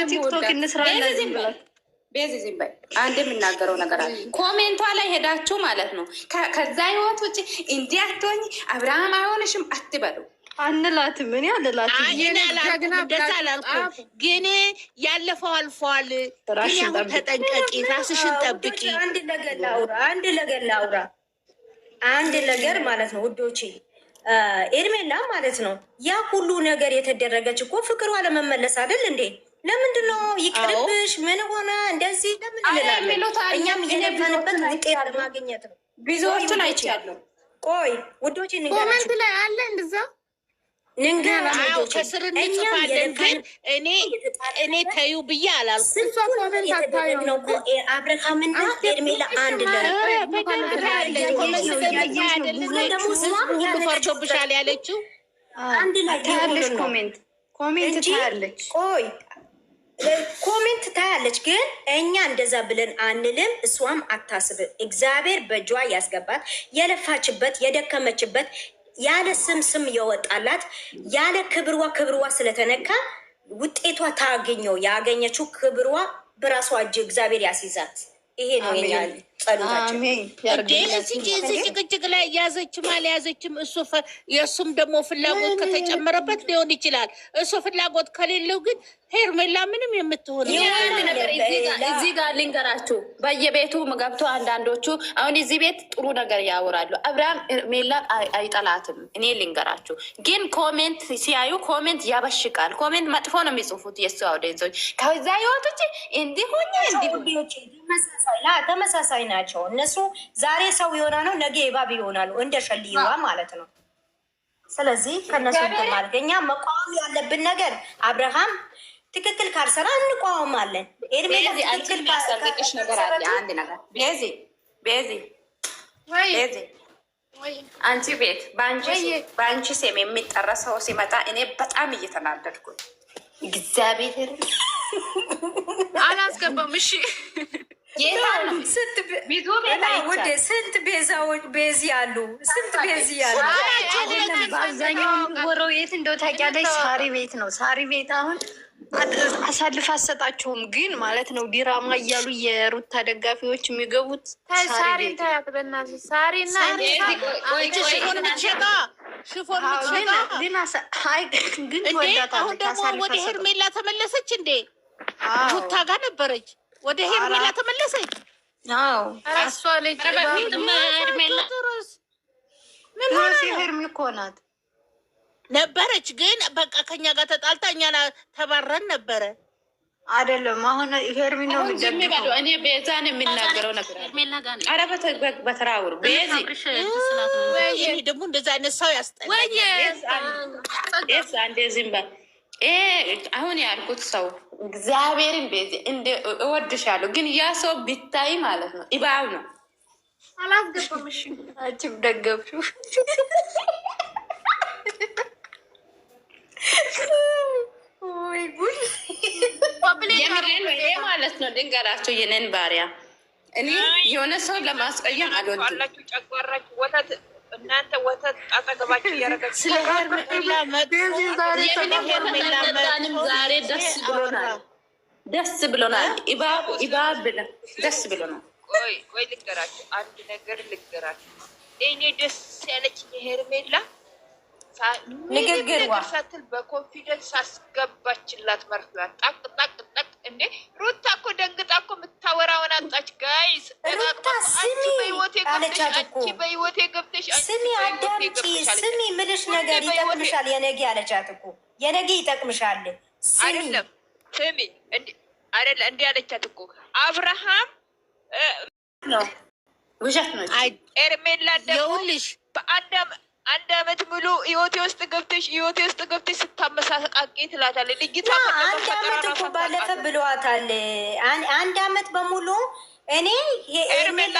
ቲክቶክ እንስራና ቤዚ ዝም በይ። አንድ የምናገረው ነገር አለ። ኮሜንቷ ላይ ሄዳችሁ ማለት ነው ከዛ ህይወት ውጭ እንዲህ አትሆኝ አብርሃም አይሆንሽም አትበሉ። አንላትም እኔ አልላትም። እንደዛ አላልኩም፣ ግን ያለፈው አልፏል። ተጠንቀቂ፣ ራስሽን ጠብቂ። አንድ ነገር ማለት ነው ውዶቼ፣ ኤርሜላ ማለት ነው ያ ሁሉ ነገር የተደረገች እኮ ፍቅሯ ለመመለስ አይደል እንዴ? ለምንድን ነው ይቅርብሽ? ምን ሆነ እንደዚህ ለምን እንላለን? እኛም እየለፋንበት ውጤት ለማግኘት ነው። ብዙዎቹን አይቻለሁ። ቆይ ውዶቼ ኮሜንት ላይ አለ እንደዛ ንንገራቸው ከስር እንጽፋለን፣ ግን እኔ ተዩ ብዬ አላልኩም። አብርሃምና ኤርሜላ አንድ ፈርቶብሻል ያለችው አንድ ላይ ታያለች። ኮሜንት ታያለች። ቆይ ኮሜንት ታያለች፣ ግን እኛ እንደዛ ብለን አንልም። እሷም አታስብ። እግዚአብሔር በእጇ ያስገባት የለፋችበት የደከመችበት ያለ ስም የወጣላት ያለ ክብርዋ ስለተነካ ውጤቷ ታገኘው። ያገኘችው ክብርዋ በራሷ እጅ እግዚአብሔር ያስይዛት። ይሄ ነው የኛ ጸሎታችን። እዚህ ጭቅጭቅ ላይ ያዘችም አልያዘችም የእሱም ደግሞ ፍላጎት ከተጨመረበት ሊሆን ይችላል። እሱ ፍላጎት ከሌለው ግን ሄርሜላ ምንም የምትሆን ነገር እዚህ ጋር ልንገራችሁ። በየቤቱ ገብቶ አንዳንዶቹ አሁን እዚህ ቤት ጥሩ ነገር ያወራሉ። አብርሃም ሄርሜላ አይጠላትም። እኔ ልንገራችሁ ግን ኮሜንት ሲያዩ ኮሜንት ያበሽቃል። ኮሜንት መጥፎ ነው የሚጽፉት የሱ አውዲየንሶች። ከዛ ህይወቶች እንዲሆኛ ተመሳሳይ ናቸው። እነሱ ዛሬ ሰው የሆና ነው ነገ እባብ ይሆናሉ፣ እንደ ሸልይዋ ማለት ነው። ስለዚህ ከነሱ ማለት እኛ መቃወም ያለብን ነገር አብርሃም ትክክል ካልሰራ እንቋወማለን። ኤርሜላ ትክክል ያስጠንቅቅሽ ነገር አለ። አንድ ነገር ቤዚ አንቺ ቤት በአንቺ ስም የሚጠራ ሰው ሲመጣ እኔ በጣም እየተናደድኩ እግዚአብሔር አላስገባም። እሺ ስንት ቤዛዎች ቤዚ አሉ። ስንት ቤዚ አሉ። በአብዛኛው የሚወራው የት እንደው ታውቂያለሽ? ሳሪ ቤት ነው። ሳሪ ቤት አሁን አሳልፍ አሰጣቸውም ግን ማለት ነው ዲራማ እያሉ የሩታ ደጋፊዎች የሚገቡት ሳሪ ታያት በእናትህ ሳሪና ግን አሁን ደግሞ ወደ ሄርሜላ ተመለሰች እንዴ? ሩታ ጋር ነበረች፣ ወደ ሄርሜላ ተመለሰች። እሷ ልጅ ሄርሜ እኮ ናት ነበረች፣ ግን በቃ ከኛ ጋር ተጣልታ እኛ ተባረን ነበረ። አይደለም አሁን ሄርሜ ነው የሚደግፈው። እኔ ቤዛን የሚናገረው ነገር ኧረ በተራውሩ ቤዚ ደግሞ እንደዛ አይነት ሰው ያስጠላል። አንዴ ዝም በል። አሁን ያልኩት ሰው እግዚአብሔርን ቤዚ እወድሻለሁ፣ ግን ያ ሰው ቢታይ ማለት ነው እባብ ነው። አላስገባም። እሺ አንቺም ደገፍሽው። ወይ ጉድ ማለት ነው። ድንገራቸው የነን ባሪያ እኔ የሆነ ሰው ለማስቀየም አልወድም። ጨጓራችሁ ወተት እናንተ ወተት አጠገባችሁ እያረጋችሁ ስለ ሄርሜላ ዛሬ ደስ ብሎናል። ኢባብ ብለን ደስ ብሎናል። ቆይ ልንገራችሁ፣ አንድ ነገር ልንገራችሁ። እኔ ደስ ያለች የሄርሜላ ንግግር ሳትል በኮንፊደንስ አስገባችላት። መርፍላት ጣቅ እንዴ ሩታ እኮ ደንግጣ እኮ የምታወራውን አጣች። ጋይስ ሩታ ስሚ አለቻት እኮ ስሚ አዳምጪ፣ ስሚ ምልሽ ነገር ይጠቅምሻል የነገ አለቻት እኮ የነገ ይጠቅምሻል። አይደለም ስሚ አይደለ እንዲህ አለቻት እኮ አብርሃም ነው ውሸት ነው። ኤርሜላ ደውልሽ አንድ አመት ሙሉ ህይወቴ ውስጥ ገብተሽ ስታመሳሰቃቂ ትላታለች ልጅቷ። አንድ አመት እኮ ባለፈ ብለዋታል። አንድ አመት በሙሉ እኔ ኤርሜላ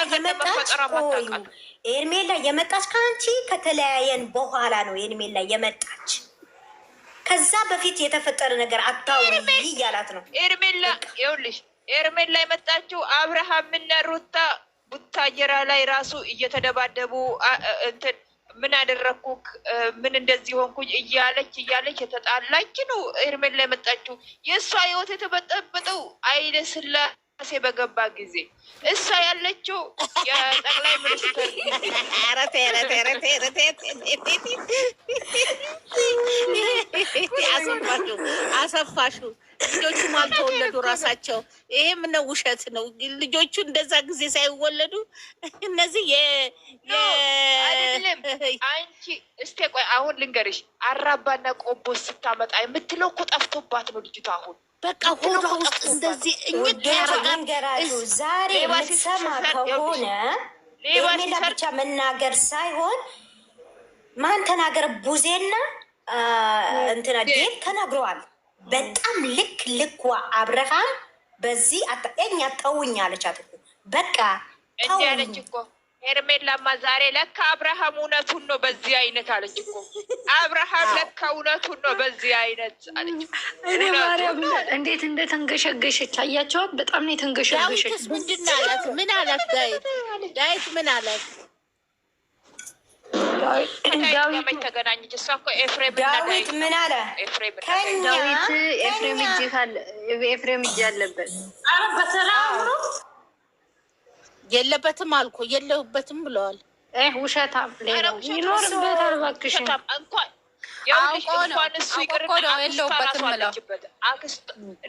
የመጣች ከአንቺ ከተለያየን በኋላ ነው ኤርሜላ የመጣች። ከዛ በፊት የተፈጠረ ነገር አታውሪ እያላት ነው ኤርሜላ። ይኸውልሽ ኤርሜላ የመጣችው አብርሃምና ሩታ ቡታጀራ ላይ ራሱ እየተደባደቡ እንትን ምን አደረግኩ ምን እንደዚህ ሆንኩኝ እያለች የተጣላች ነው ሄርሜላ የመጣችው። የእሷ ህይወት የተበጠበጠው ኃይለ ሥላሴ በገባ ጊዜ እሷ ያለችው የጠቅላይ ሚኒስትር አሰፋሹ ልጆቹም አልተወለዱ ራሳቸው። ይሄም ነው ውሸት ነው። ልጆቹ እንደዛ ጊዜ ሳይወለዱ እነዚህ አይደለም። አንቺ እስቴ ቆይ አሁን ልንገርሽ፣ አራባና ቆቦ ስታመጣ የምትለው እኮ ጠፍቶባት ነው ልጅቷ። አሁን በቃ ሆዷ ውስጥ እንደዚህ እንገራችሁ። ዛሬ የምትሰማ ከሆነ ሌላ ብቻ መናገር ሳይሆን ማን ተናገር? ቡዜና እንትና ዴቭ ተናግረዋል። በጣም ልክ አብርሃም በዚህ እኛ ተውኝ አለቻት እኮ በቃ እንዲህ አለች እኮ ሄርሜላማ ዛሬ ለካ አብርሃም እውነቱን ነው በዚህ አይነት አለች እኮ። አብርሃም ለካ እውነቱን ነው በዚህ አይነት አለች። እኔ ማርያም እንዴት እንደተንገሸገሸች አያቸዋት። በጣም ነው የተንገሸገሸች። ዳዊትስ ምንድን አላት? ምን አላት? ዳዊት ምን አላት? ዳዊት ተገናኘች። እሷ እኮ ኤፍሬም ዳዊት ምን አለ? ዳዊት ኤፍሬም እጅ አለበት። የለበትም አልኩ የለሁበትም ብለዋል። ውሸታም ይኖርበታል። እባክሽ እንኳን እሱ ይቅርና የለሁበትም አለችበት።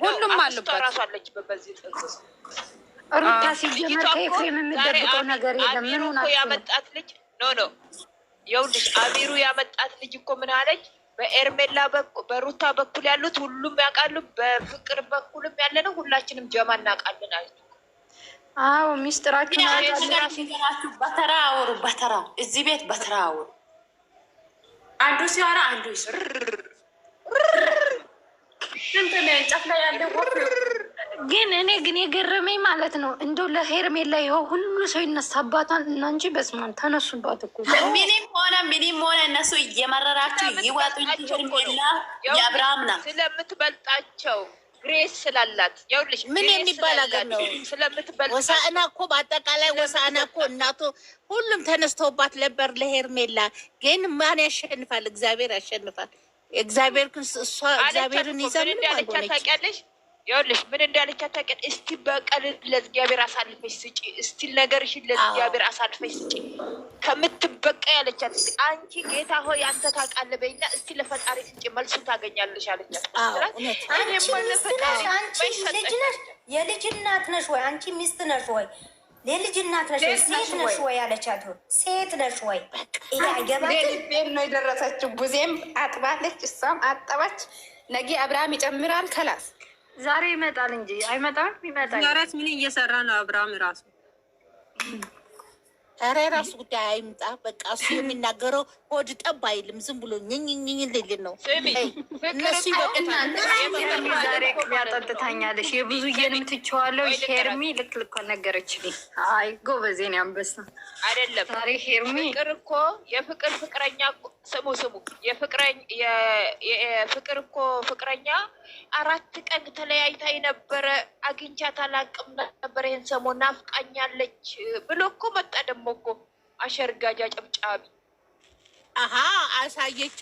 ሁሉም አሉበት ራሱ አለችበት። በዚህ ጥንስስ ሩታ ሲጀመር ከኤፍሬም የምትደብቀው ነገር የለም። ምን ሆናችሁ ያመጣት ልጅ ኖ ይኸውልሽ አሚሩ ያመጣት ልጅ እኮ ምን አለች? በኤርሜላ በሩታ በኩል ያሉት ሁሉም ያውቃሉ፣ በፍቅር በኩልም ያለ ነው ሁላችንም ጀማ እናውቃለን አለች። አዎ ሚስጥራችሁን በተራ አወሩ። በተራ እዚህ ቤት በተራ አወሩ። አንዱ ሲያወራ አንዱ ይስር እንትን እንጨት ላይ ያለ ግን እኔ የገረመኝ ማለት ነው እንደው ለሄርሜላ ይኸው ሁሉ ሰው ይነሳባታል እና እንጂ በስማን ተነሱባት እኮ ምንም ሆነ እነሱ እየመረራችሁ ይወጡ። ሄርሜላ የአብርሃም ናት ስለምትበልጣቸው ግሬስ ስላላት ይኸውልሽ ምን የሚባል አገር ነው ስለምትበልጣ ወሳእና እኮ በአጠቃላይ ወሳእና እኮ እናቱ ሁሉም ተነስተውባት ነበር ለሄርሜላ። ግን ማን ያሸንፋል? እግዚአብሔር ያሸንፋል። እግዚአብሔር ግን እሷ እግዚአብሔርን ይዛ ምን ታውቂያለሽ? ይኸውልሽ ምን እንዳለቻት ታውቂያለሽ? እስቲ በቀል ለእግዚአብሔር አሳልፈሽ ስጪ፣ እስቲ ነገርሽን ለእግዚአብሔር አሳልፈሽ ስጪ ከምትበቃ ያለቻት። አንቺ ጌታ ሆይ አንተ ታውቃለህ በይና እስቲ ለፈጣሪ ስጪ መልሱ ታገኛለሽ አለቻት። የልጅ እናት ነሽ ወይ? አንቺ ሚስት ነሽ ወይ? የልጅ እናት ነሽ ወይ? ሴት ነሽ ወይ አለቻት። ሴት ነሽ ወይ? ይሄ አይገባትም ነው የደረሰችው። ቡዜም አጥባለች፣ እሷም አጠባች። ነገ አብርሃም ይጨምራል። ከላስ ዛሬ ይመጣል እንጂ አይመጣም። ይመጣል። ዛሬስ ምን እየሰራ ነው አብርሃም ራሱ? ኧረ ራሱ ጉዳይ አይምጣ። በቃ እሱ የሚናገረው ሆድ ጠብ አይልም። ዝም ብሎ ኝኝኝኝ ልል ነው። እነሱ ዛሬ ቅቤ አጠጥታኛለሽ። የብዙዬንም ትቼዋለሁ። ሄርሚ ልክ ነገረችልኝ። አይ ጎበዜን አንበሳ አይደለም ዛሬ ሄርሚ ፍቅር እኮ የፍቅር ፍቅረኛ ስሙ የፍቅር እኮ ፍቅረኛ 4 ቀን ተለያይታ የነበረ አግኝቻት አላውቅም ነበር ይሄን ሰሞን ናፍቃኛለች ብሎ እኮ መጣ። ደግሞ እኮ አሸርጋጃ ጨብጫቢ አሳየቻ።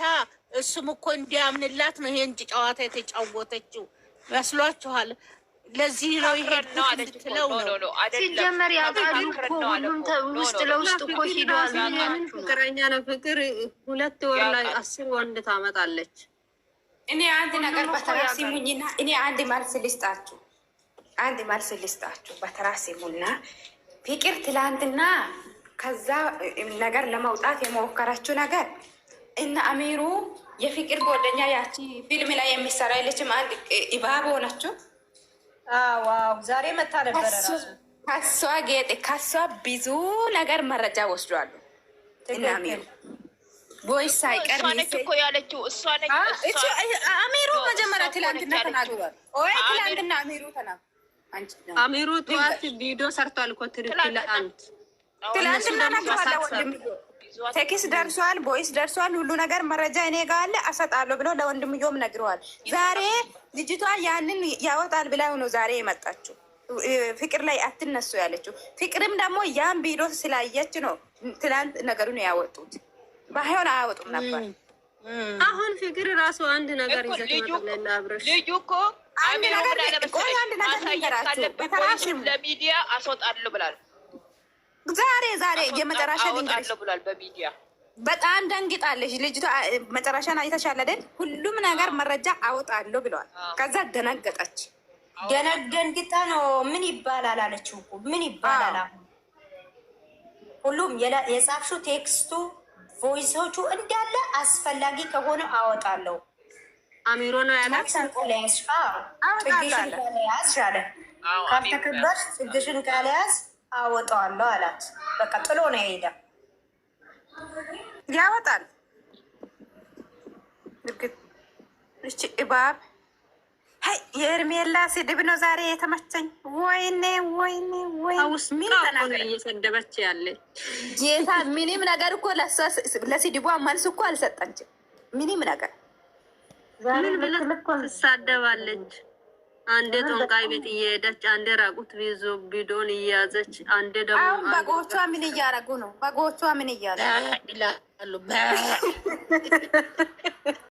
እሱም እኮ እንዲያምንላት ነው ይሄን ጨዋታ የተጫወተችው መስሏችኋል? ለዚህ ነው ይሄ ትለው ነው ሲጀመር ያውቃሉ እኮ ሁሉም ውስጥ ለውስጥ እኮ ሂደዋል። ፍቅረኛ ነው። ፍቅር 2 ወር ላይ 10 ወንድ ታመጣለች። እኔ አንድ ነገር በተራ ሲሙኝና እኔ አንድ መልስ ልስጣችሁ። በተራ ሲሙና ፍቅር ትላንትና ከዛ ነገር ለመውጣት የሞከረችው ነገር እና አሚሩ የፍቅር ጓደኛ ያቺ ፊልም ላይ የሚሰራ የለችም አንድ ኢባብ ሆነችው። ዋው ዛሬ መታ ነበረ ራሱ ከሷ ጌጥ ከሷ ብዙ ነገር መረጃ ወስዷሉ። እና አሚሩ ቦይስ ሳይቀር ነች እኮ ያለችው እሷ ነች። አሚሩ መጀመሪያ ትላንትና ተናግሯል። ወይ ትላንትና አሚሩ ጠዋት ቪዲዮ ሰርቷል እኮ ትላንትና ነግሯል። ወንድምዮ ቴክስ ደርሷል፣ ቦይስ ደርሷል፣ ሁሉ ነገር መረጃ እኔ ጋር አለ አሰጣለሁ ብሎ ለወንድምዮም ነግረዋል። ዛሬ ልጅቷ ያንን ያወጣል ብላ ነው ዛሬ የመጣችው። ፍቅር ላይ አትነሱ ያለችው። ፍቅርም ደግሞ ያን ቪዲዮ ስላየች ነው ትላንት ነገሩን ያወጡት። ባይሆን አያወጡም ነበር። አሁን ፍቅር ራሱ አንድ ነገር ይዘት ይመጣል። አብረሽ ልጁ እኮ አንድ ነገር ማሳየት ለሚዲያ አስወጣለሁ ብላል። ዛሬ የመጨረሻ አወጣለሁ ብሏል በሚዲያ። በጣም ደንግጣለች ልጅቷ። መጨረሻን አይተሻል አይደል? ሁሉም ነገር መረጃ አወጣለሁ ብለዋል። ከዛ ደነገጠች። ደንግጣ ነው ምን ይባላል አለችው እኮ ምን ይባላል። አሁን ሁሉም የጻፍሽው ቴክስቱ ቮይሶቹ እንዳለ አስፈላጊ ከሆነ አወጣለሁ። አሚሮ ነው ያላት። ካልተከበርሽ ጽግሽን ካልያዝ አወጣዋለሁ አላት። በቃ ጥሎ ነው የሄደ። ያወጣል። እቺ እባብ የኤርሜላ ስድብ ነው ዛሬ የተመቸኝ። ወይኔ ምን እየሰደበች ያለ ጌታ። ምንም ነገር እኮ ለስድቧ መልስ እኮ አልሰጠችም። ምንም ነገር ምን ብለህ ትሳደባለች? አንዴ ጦንቃይ ቤት እየሄደች፣ አንዴ ራቁት ቢዞ ቢዶን እየያዘች፣ አንዴ ደግሞ አሁን በጎቿ ምን እያረጉ ነው? በጎቿ ምን እያሉ